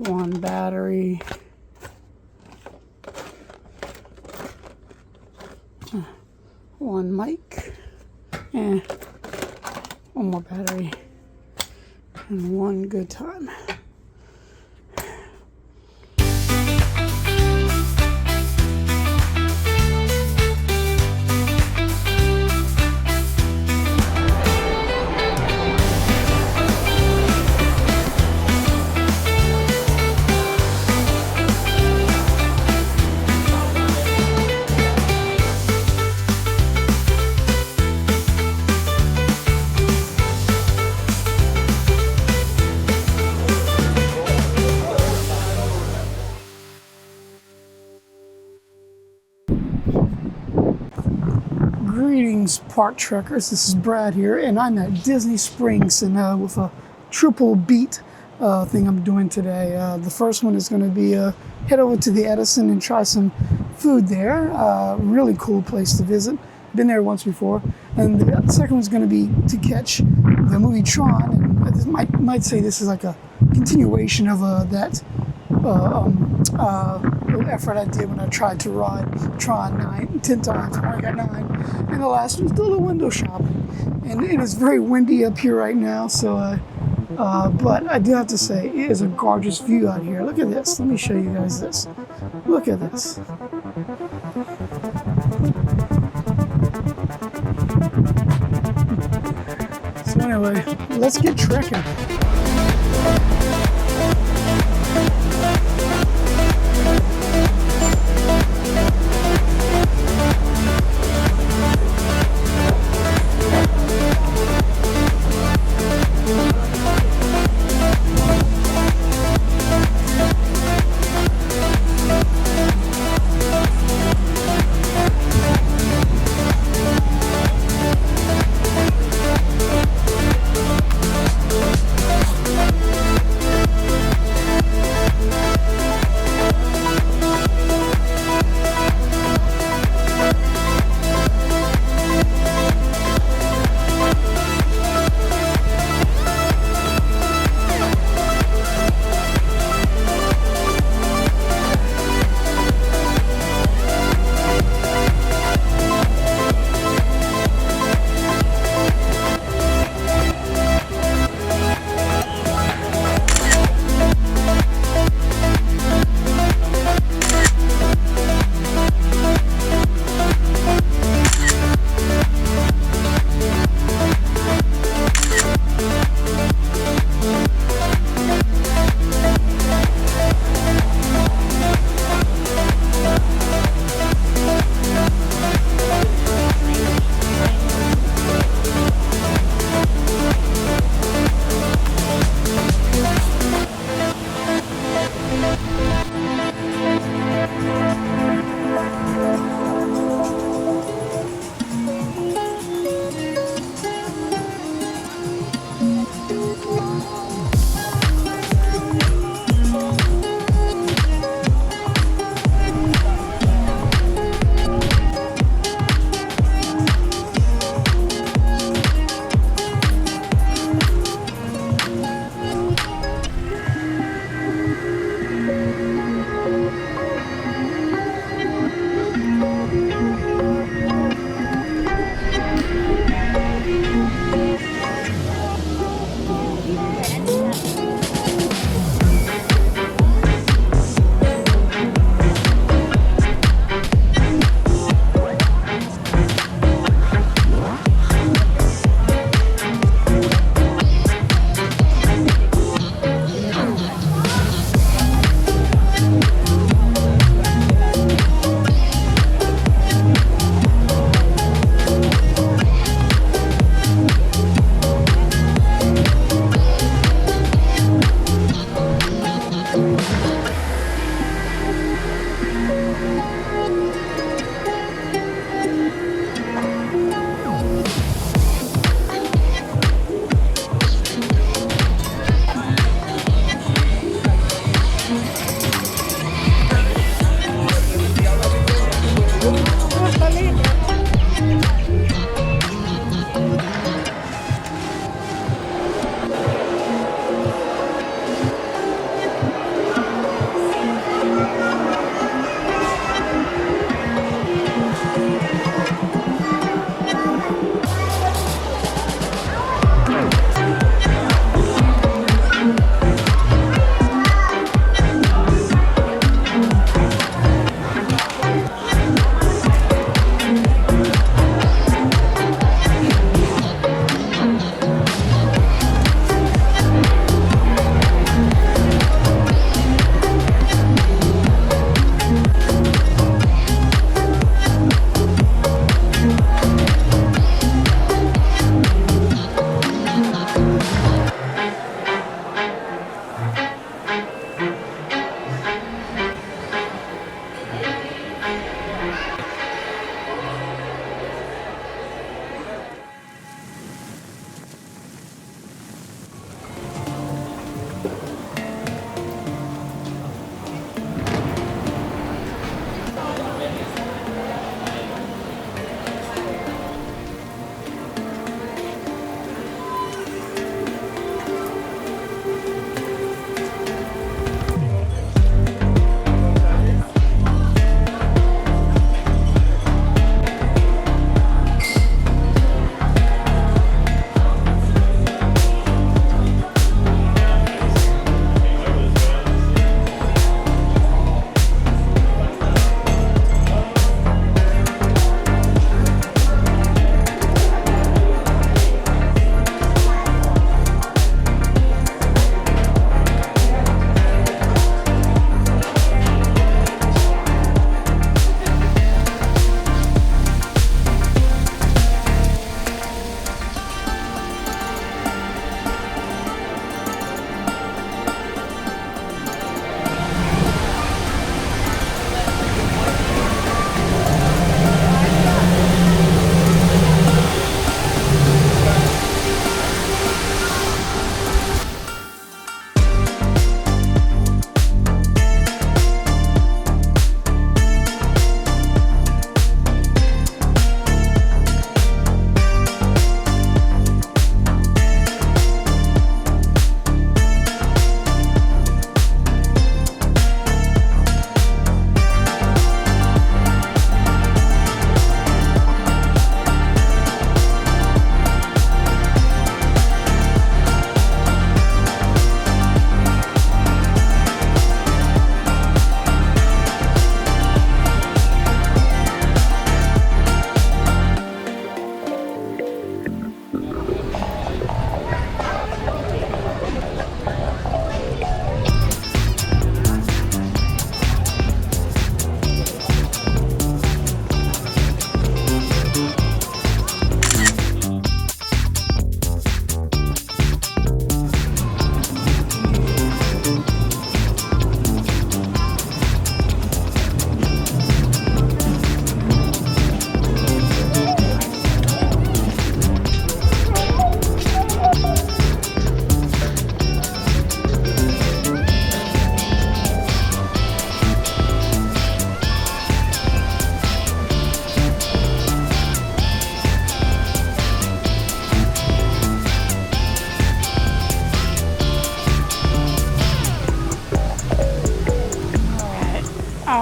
one battery, one mic, and one more battery, and one good time. Greetings, Park Trekkers. This is Brad here, and I'm at Disney Springs, and with a triple beat thing I'm doing today. The first one is going to be head over to the Edison and try some food there. Really cool place to visit. Been there once before. And the second one's going to be to catch the movie Tron. And I might say this is like a continuation of that little effort I did when I tried to ride Tron 10 times. I got 9. And the last was still a window shopping. And it is very windy up here right now, so but I do have to say, it is a gorgeous view out here. Look at this. Let me show you guys this. Look at this. So anyway, let's get trekking.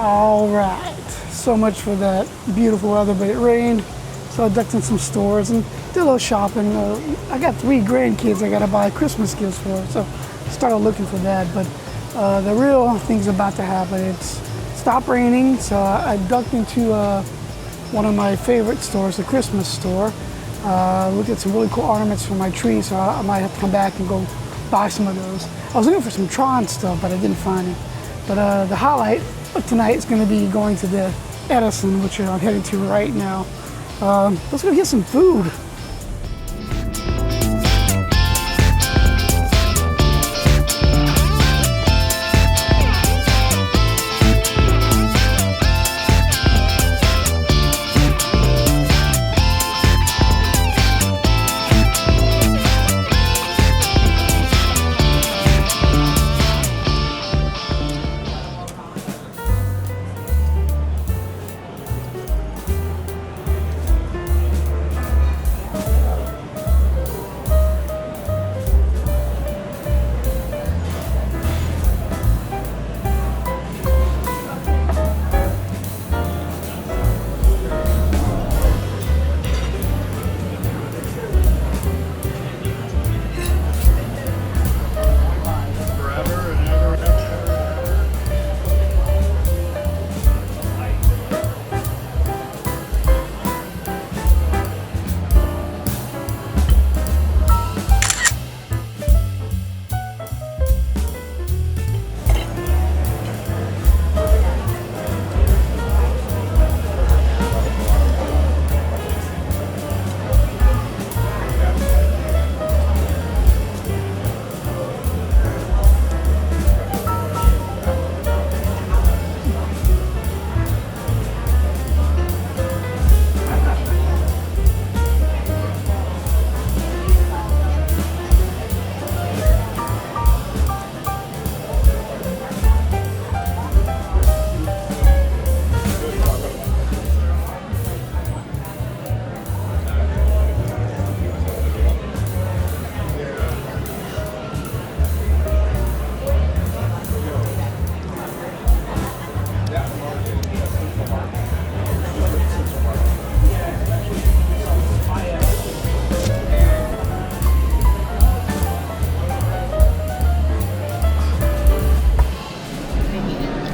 All right, so much for that beautiful weather, but it rained, so I ducked in some stores and did a little shopping. I got 3 grandkids I gotta buy Christmas gifts for, so started looking for that. But the real thing's about to happen. It's stopped raining, so I ducked into one of my favorite stores, the Christmas store. Looked at some really cool ornaments for my tree, so I might have to come back and go buy some of those. I was looking for some Tron stuff, but I didn't find it. But the highlight of tonight is going to be going to the Edison, which I'm heading to right now. Let's go get some food.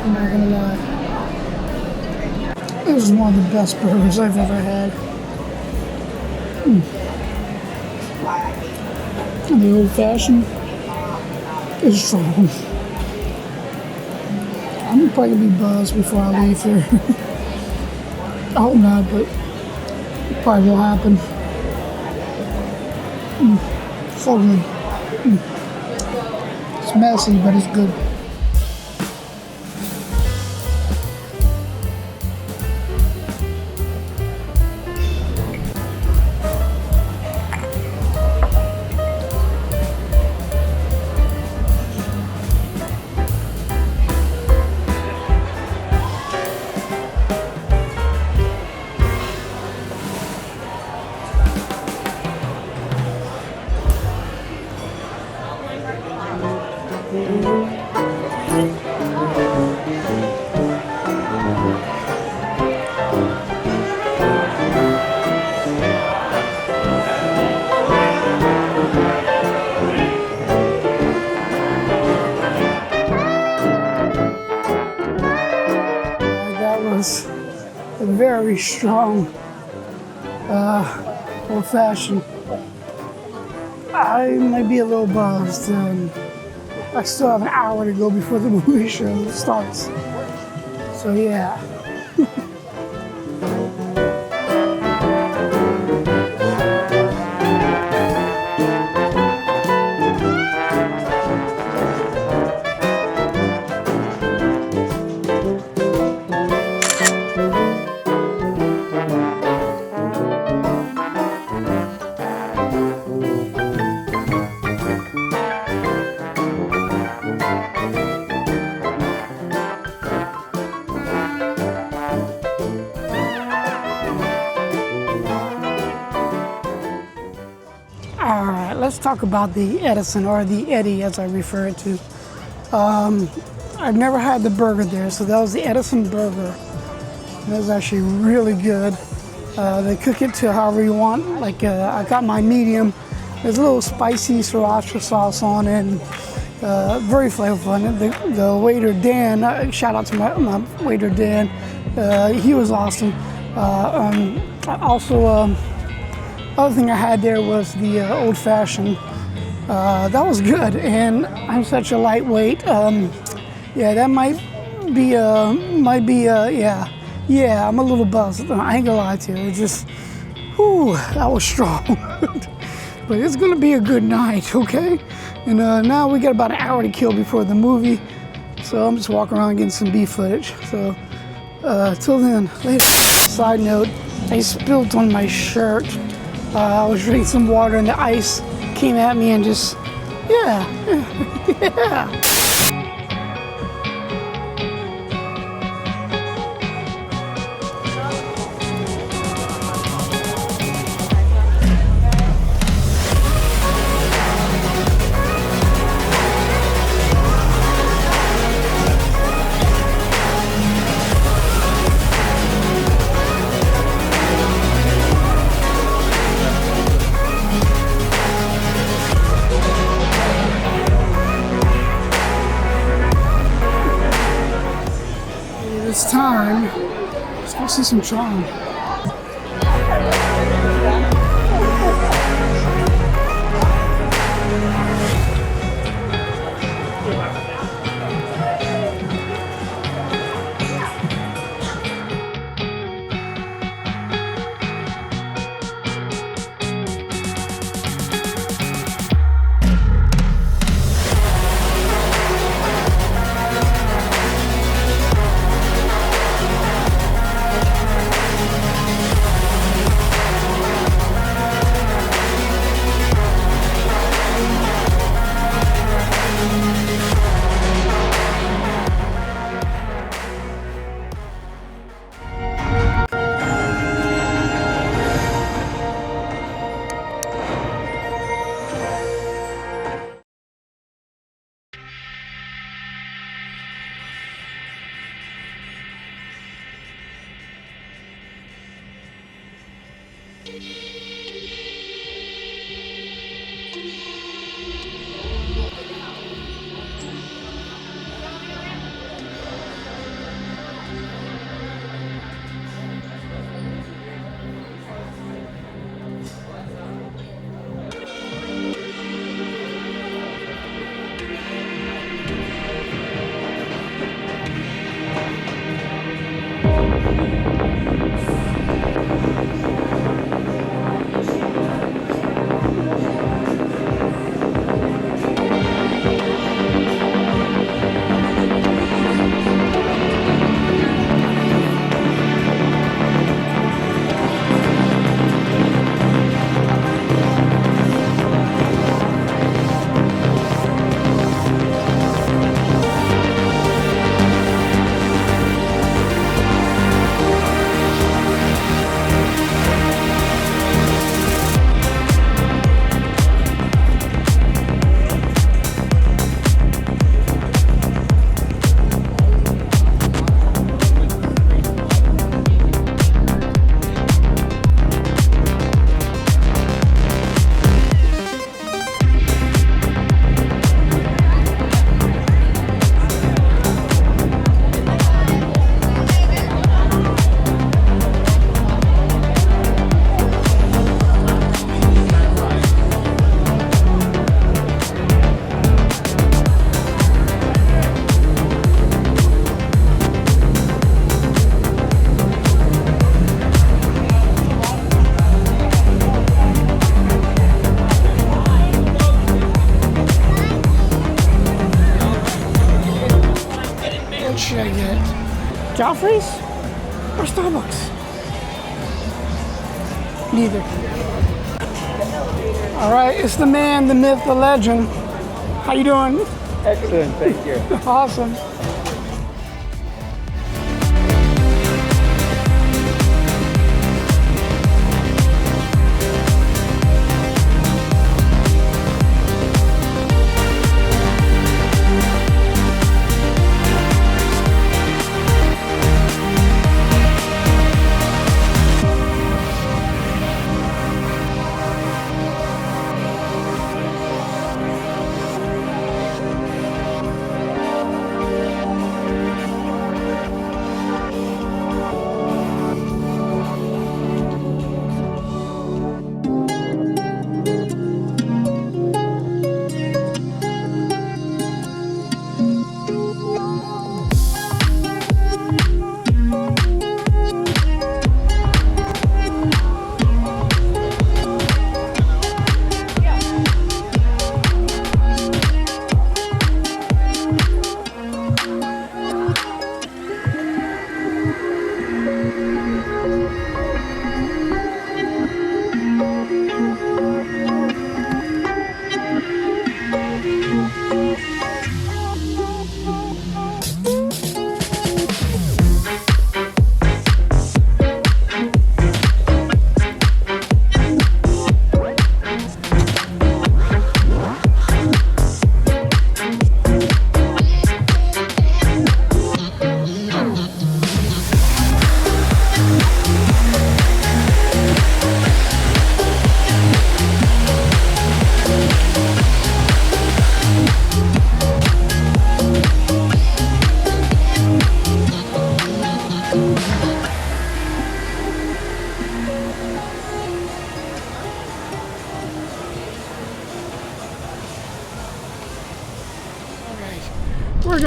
I'm not gonna lie. This is one of the best burgers I've ever had. And the old fashioned is strong. I'm probably gonna be buzzed before I leave here. I hope not, but it probably will happen. So good. It's messy, but it's good. A very strong old fashioned. I might be a little buzzed, and I still have an hour to go before the movie show starts. So yeah. All right, let's talk about the Edison, or the Eddie as I refer to. I've never had the burger there, so that was the Edison Burger. That was actually really good. They cook it to however you want. Like I got my medium. There's a little spicy sriracha sauce on it, and very flavorful. And the waiter Dan, shout out to my waiter Dan, he was awesome. Also, other thing I had there was the old fashioned. That was good, and I'm such a lightweight. Yeah, that might be, yeah, I'm a little buzzed. I ain't gonna lie to you. It's just, whew, that was strong. But it's gonna be a good night, okay? And now we got about an hour to kill before the movie. So I'm just walking around getting some beef footage. So till then, later. Side note, I spilled on my shirt. I was drinking some water and the ice came at me and just, yeah, yeah. It's time. Let's go see some Tron. should I get? Joffrey's or Starbucks? Neither. All right, it's the man, the myth, the legend. How you doing? Excellent, thank you. Awesome.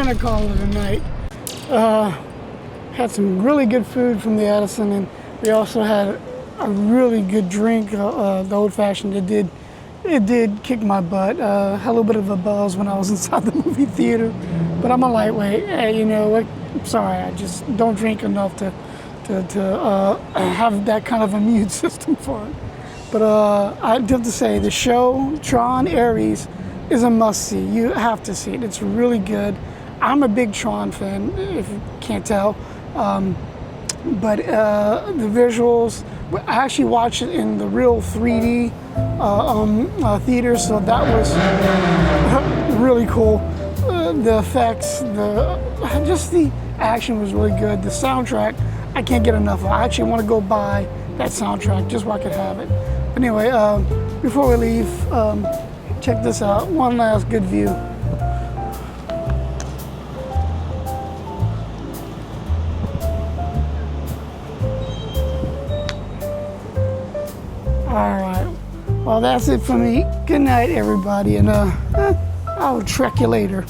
gonna call it a night. Had some really good food from the Edison, and we also had a really good drink, the old fashioned. It did kick my butt. Had a little bit of a buzz when I was inside the movie theater, but I'm a lightweight. Hey, you know what? I'm sorry, I just don't drink enough to have that kind of immune system for it. But I have to say, the show Tron Ares is a must-see. You have to see it. It's really good. I'm a big Tron fan, if you can't tell. But the visuals, I actually watched it in the real 3D theater, so that was really cool. The effects, just the action was really good. The soundtrack, I can't get enough of. I actually want to go buy that soundtrack just where I could have it. But anyway, before we leave, check this out. One last good view. All right. Well, that's it for me. Good night, everybody, and I'll trek you later.